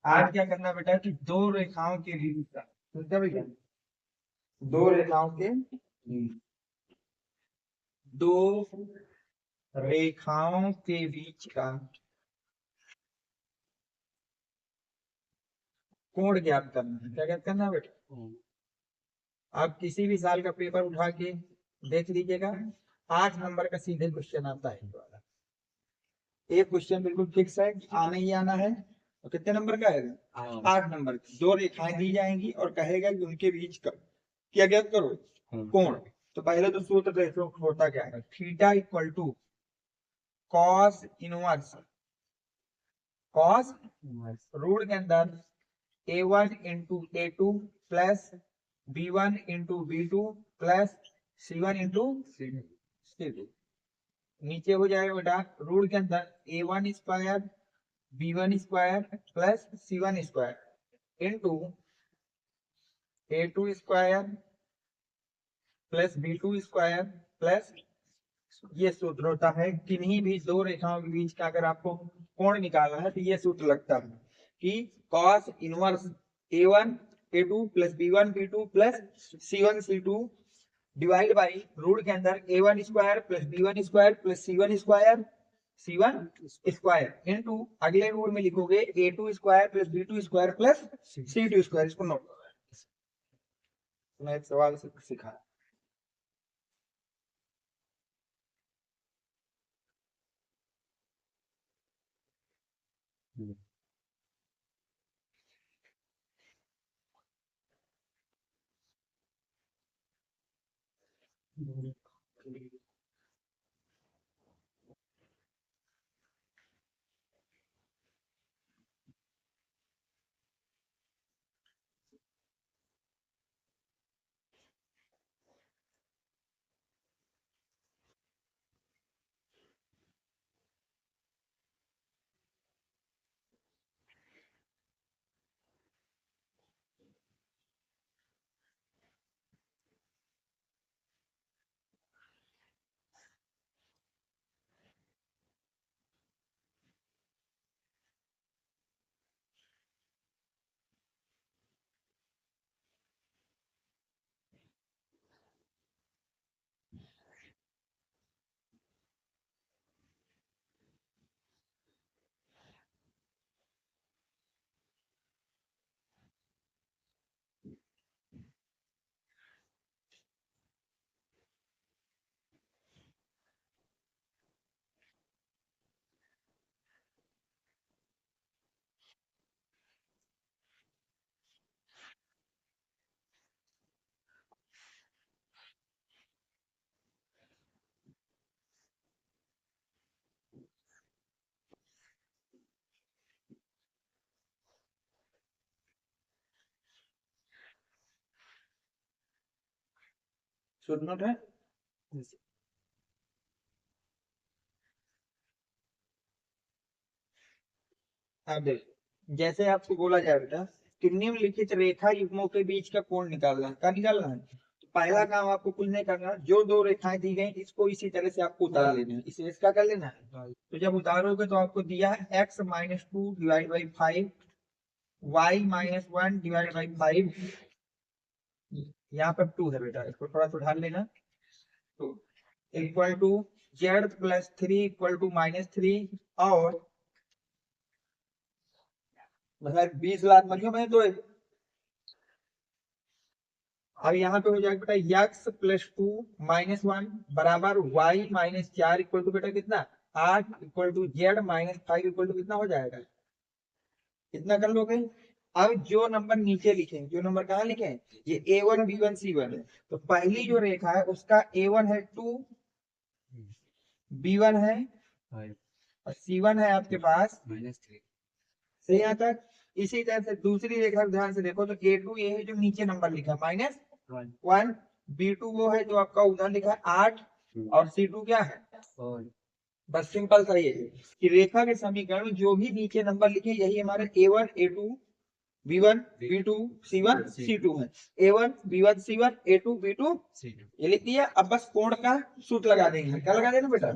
आज क्या करना बेटा कि दो रेखाओं के बीच का, सुनते भैया, दो रेखाओं के, दो रेखाओं के बीच का कोण ज्ञात करना है। क्या ज्ञात करना है बेटा? आप किसी भी साल का पेपर उठा के देख लीजिएगा, 8 नंबर का सीधे क्वेश्चन आता है। एक क्वेश्चन बिल्कुल फिक्स है, आना ही आना है। और कितने नंबर का है? 8 नंबर की। दो रेखाएं दी जाएंगी और कहेगा कि उनके बीच का क्या ज्ञात करो, कोण। तो पहले तो सूत्र देखो होता क्या है, theta equal to cos inverse, cos root के अंदर a1 into a2 plus b1 into b2 plus c1 into c2। नीचे हो जाएगा बेटा रूट के अंदर a1 square b1 square plus c1 square into a2 square plus b2 square plus, ये सूत्र होता है किन्हीं भी दो रेखाओं के बीच का अगर आपको कोण निकालना है तो ये सूत्र लगता है कि cos inverse a1 a2 plus b1 b2 plus c1 c2 divide by root के अंदर a1 square plus b1 square plus c1 square into अगले रूट में लिखोगे a2 square plus b2 square plus c2 square. इसको note मैं एक सवाल से सिखा, सूत्र नोट है। अब देखो जैसे आपको बोला जाए बेटा कि निम्नलिखित रेखा युग्मों के बीच का कोण निकालना है, क्या निकालना है? तो पहला काम आपको कुछ नहीं करना, जो दो रेखाएं दी गई इसको इसी तरह से आपको उतार लेना है, इसे इसका कर लेना है। तो जब उतारोगे तो आपको दिया है x minus 2 divide by 5 y minus 1 divide by 5, यहाँ पर 2 है बेटा, इसको थोड़ा सुधार लेना। तो equal to z plus 3 equal to minus 3 और मतलब 20 लाख मरियो मैं तो अब यहाँ पे हो जाएगा बेटा x प्लस 2 माइनस 1 बराबर y माइनस 4 इक्वल टू बेटा कितना 8 equal to z minus 5 equal to कितना हो जाएगा, कितना कर लोगे? अब जो नंबर नीचे लिखे, जो नंबर कहाँ लिखे हैं, ये a1 b1 c1 है। तो पहली जो रेखा है उसका a1 है 2, b1 है और c1 है आपके पास -3 से यहाँ तक। इसी तरह से दूसरी रेखा ध्यान से देखो तो a2 ये है जो नीचे नंबर लिखा -1, b2 वो है जो आपका उधर लिखा है 8 और c2 क्या है। बस सिंपल सा ये है कि रेखा के समीकरण जो भी नीचे नंबर लिखे यही हमारे a1 a2 b1 b2 c1 c2 है। a1 b1 c1 a2 b2 ये लिख दिया। अब बस कोण का सूत्र लगा देंगे, क्या लगा देना बेटा,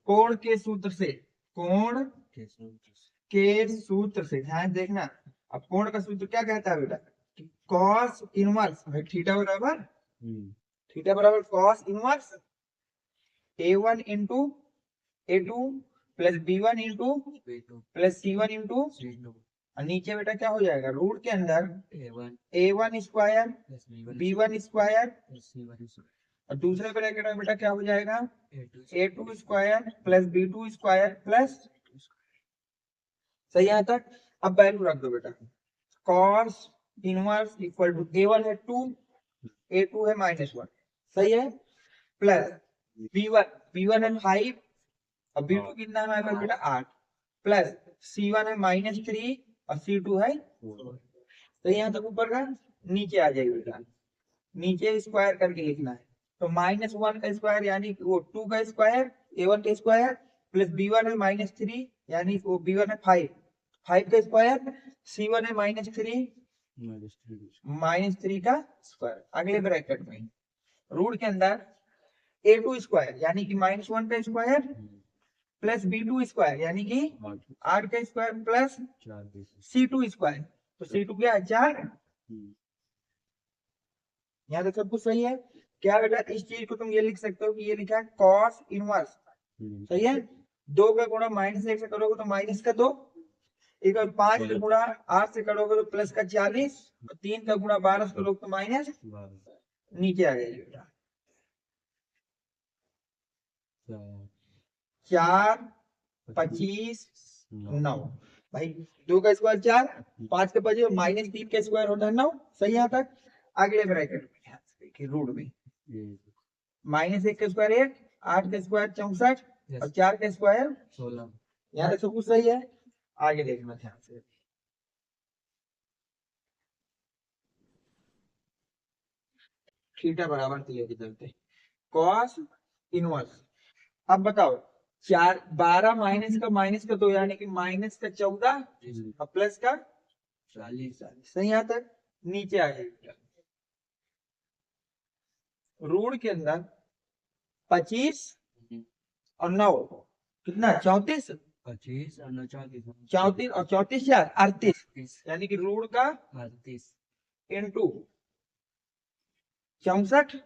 कोण के सूत्र से, कोण के सूत्र से ध्यान देखना अब कोण का सूत्र क्या कहता है बेटा, कॉस इनवर्स थीटा बराबर cos inverse a1 into a2 plus b1 into plus c1 into, और नीचे बेटा क्या हो जाएगा, रूट के अंदर a1 स्क्वायर b1 स्क्वायर, और दूसरे ब्रैकेट में बेटा क्या हो जाएगा, a2 square plus b2 square plus, सही है तक। अब वैल्यू रख दो बेटा, cos inverse equal to a1 है 2, a2 है -1, सही है, प्लस b1 है 5 और b2 कितना है हमारे पास बेटा 8, प्लस c1 है -3 और c2 है 4, तो यहाँ तक ऊपर का, नीचे आ जाएगा बेटा, नीचे स्क्वायर करके लिखना है, तो -1 का स्क्वायर यानी वो 2 का स्क्वायर a1 का स्क्वायर प्लस b1 है -3 यानी वो b1 है 5 का स्क्वायर, c1 है -3 का स्क्वायर, अगले ब्रैकेट में रूट के अंदर a2 स्क्वायर यानी कि -1 का स्क्वायर प्लस b2 स्क्वायर यानी कि 8 का स्क्वायर प्लस c2 स्क्वायर, तो c2 क्या है 4, यहाँ तक सब कुछ सही है क्या बेटा। इस चीज को तुम ये लिख सकते हो कि ये लिखा है कॉस इनवर्स, सही है, 2 का गुणा -1 से करोगे तो माइनस का 2, एक और 5 का गुणा 8 से करोगे तो प्लस का 40, और 3 का गुणा 12 से करोगे तो माइनस, नीचे आ जाएगी बेटा 4 25 9, भाई 2 का स्क्वायर 4, 5 के बजे -3 का स्क्वायर होता है 9, सही यहाँ तक। अगले ब्रैकेट में ध्यान से देखिए, रूट में -1 का स्क्वायर 1, 8 का स्क्वायर 64 और 4 का स्क्वायर 16, यहाँ तक सब कुछ सही है। आगे देखना ध्यान से, थीटा बराबर क्लियर चलते, कॉस इनवर्स, अब बताओ 12 माइनस का 2 यानी कि माइनस का 14 और प्लस का 40, सही यहाँ तक। नीचे आ जाएगा रूट के अंदर 25 और 9 कितना 34, 25 और 9 34 और 34 यार 38, यानी कि रूट का 38 इंटू 64,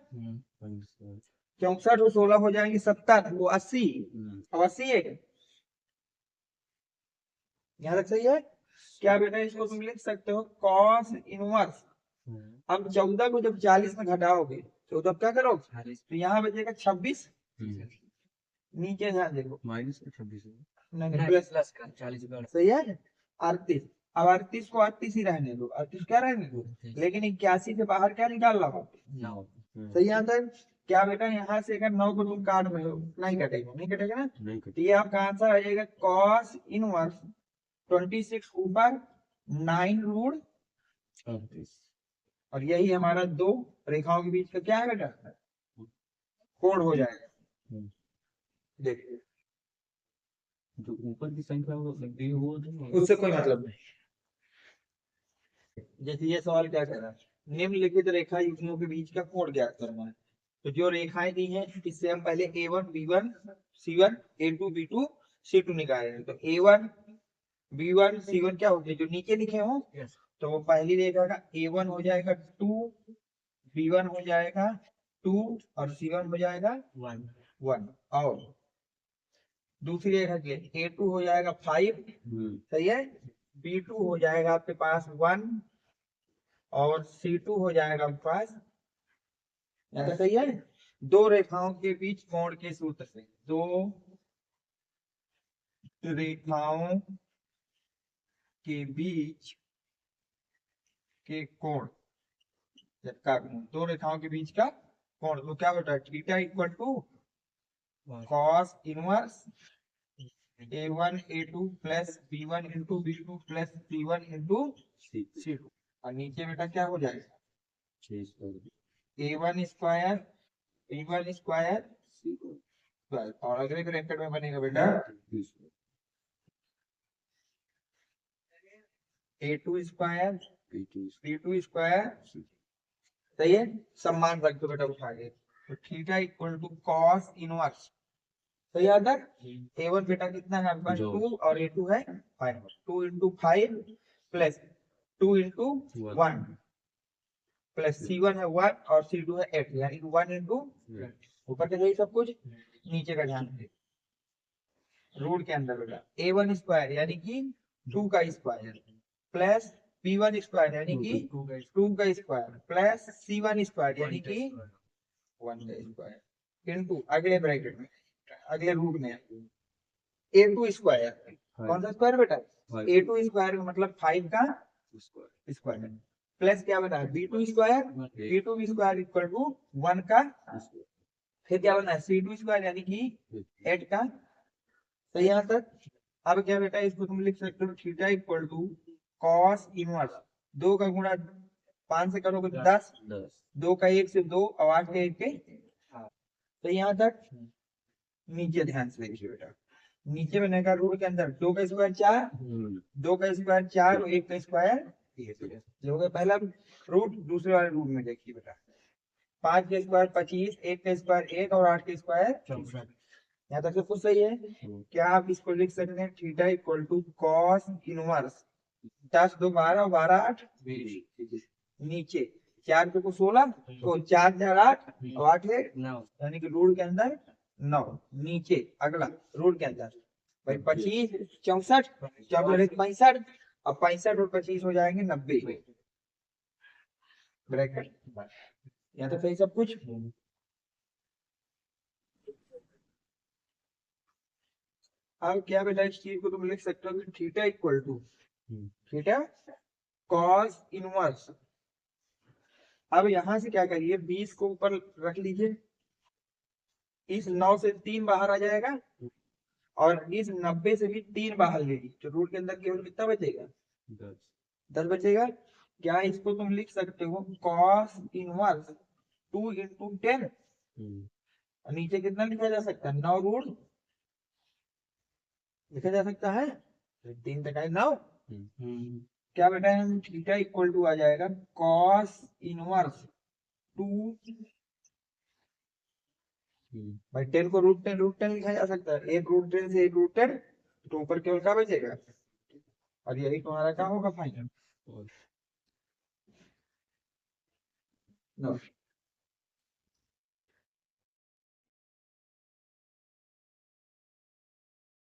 64 और 16 हो जाएंगे 70, वो 80 और 80 है, यहाँ तक सही है क्या बेटा। इसको तुम लिख सकते हो कॉस इनवर्स, अब 14 को जब 40 में घटाओगे तो तब क्या करोगे, तो यहाँ बचेगा 26, नीचे ध्यान देखो -26 नहीं प्लस का 40, सही है 38, अब 38 को 38 ही रहने दो, 38 क्या रहने दो, लेकिन 81 से बाहर क्या निकाल रहा, सही आंसर क्या बेटा। यहाँ से अगर 9 को तुम काट में नहीं कटेगा ना, तो ये आपका आंसर आ जाएगा कॉस इनवर्स 26 ऊपर 9 रूट 38, और यही हमारा दो रेखाओं के बीच का क्या है बेटा, कोण हो जाएगा। देखिए जो ऊपर की संख्या उससे कोई मतलब नहीं, जैसे ये सवाल क्या कह रहा है, निम्नलिखित रेखा युग्मों के बीच का कोण ज्ञात करना है, तो जो रेखाएं दी हैं इससे हम पहले a1 b1 c1 a2 b2 c2 निकालेंगे, तो a1 b1 c1 क्या होगी, जो नीचे लिखे हो, तो वो पहली रेखा का a1 हो जाएगा 2, b1 हो जाएगा 2 और c1 हो जाएगा 1, और दूसरी रेखा के a2 हो जाएगा 5, सही है, b2 हो जाएगा आपके पास 1 और c2 हो जाएगा आपके पास, यहाँ सही है। दो रेखाओं के बीच कोण के सूत्र से, दो रेखाओं के बीच के कोण का, दो रेखाओं के बीच का कोण, तो क्या होता है theta equal to cos inverse a1 a2 plus b1 into b2 plus c1 into c2, और नीचे बेटा क्या हो जाएगा a1 square b1 square c2, और अगले ब्रैकेट में बनेगा बेटा a2 स्क्वायर b2 स्क्वायर, सही है, सम्मान रख दो बेटा उठा के, तो theta equal to cos inverse, सही आता है। a1 बेटा कितना है आपके पास 2 और a2 है 5, 2 into 5 plus 2 into 1 plus C1 है 1 और C2 है 8 यानी 1 इंटू ऊपर का यही सब कुछ, नीचे का ध्यान दे रूट के अंदर होगा A1 स्क्वायर यानी कि 2 का स्क्वायर प्लस B1 स्क्वायर यानी कि 2 का स्क्वायर प्लस C1 स्क्वायर यानी कि 1 का स्क्वायर इंटू अगले ब्रैकेट में अगले रूट में A2 स्क्वायर कौन सा स्क्वायर बेटा A2 स्क्वायर मतलब 5 का स्क्वायर प्लस क्या बना B2 square B2 square equal to 1 का फिर क्या बना C2 स्क्वायर यानी कि 8 का। तो यहाँ तक अब क्या बेटा इसको तुम लिख सकते हो theta equal to cos inverse 2 का गुणा 5 से करोगे तो 10 2 का 1 से 2 और 8 का 1 के। तो यहाँ तक नीचे ध्यान से देखिए बेटा नीचे बनेगा रूट के अंदर 2 का स्क्वायर 4 2 का स्क्वायर 4 और 1 का स्क्वायर जो हो गया पहला रूट। दूसरे वाले रूट में देखिए बेटा 5 का स्क्वायर 25 1 का स्क्वायर 1 और 8 का स्क्वायर 64। यहाँ तक सब कुछ सही है। क्या आप इसको लिख सकते हैं theta equal to cos inverse 10 2 12 12 8 नीचे 4 को 16 तो 4 4 8 और 8 है 9 यानी कि रूट के अंदर 9 नीचे अगला रूट के अंदर भाई 25 64 64 अब 65 और 25 हो जाएंगे 90 ब्रैकेट यहाँ तक सही सब कुछ। अब क्या बेटा इस चीज को तुम लिख सकते हो कि theta equal to theta cos inverse. अब यहां से क्या करिए 20 को ऊपर रख लीजिए इस 9 से 3 बाहर आ जाएगा और इस 90 से भी 3 बाहर ले लीजिए तो रूट के अंदर केवल कितना बचेगा 10 बचेगा। क्या इसको तुम लिख सकते हो कॉस इनवर्स 2 इंटू 10 नीचे कितना लिखा जा सकता है 9 रूट लिखा जा सकता है 3 तक 9। क्या बेटा थीटा इक्वल टू आ जाएगा कॉस इनवर्स 2 भाई 10 को रूट 10 लिखा जा सकता है एक रूट 10 से एक रूट 10 तो ऊपर केवल क्या बचेगा और यही तुम्हारा क्या होगा फाइनल।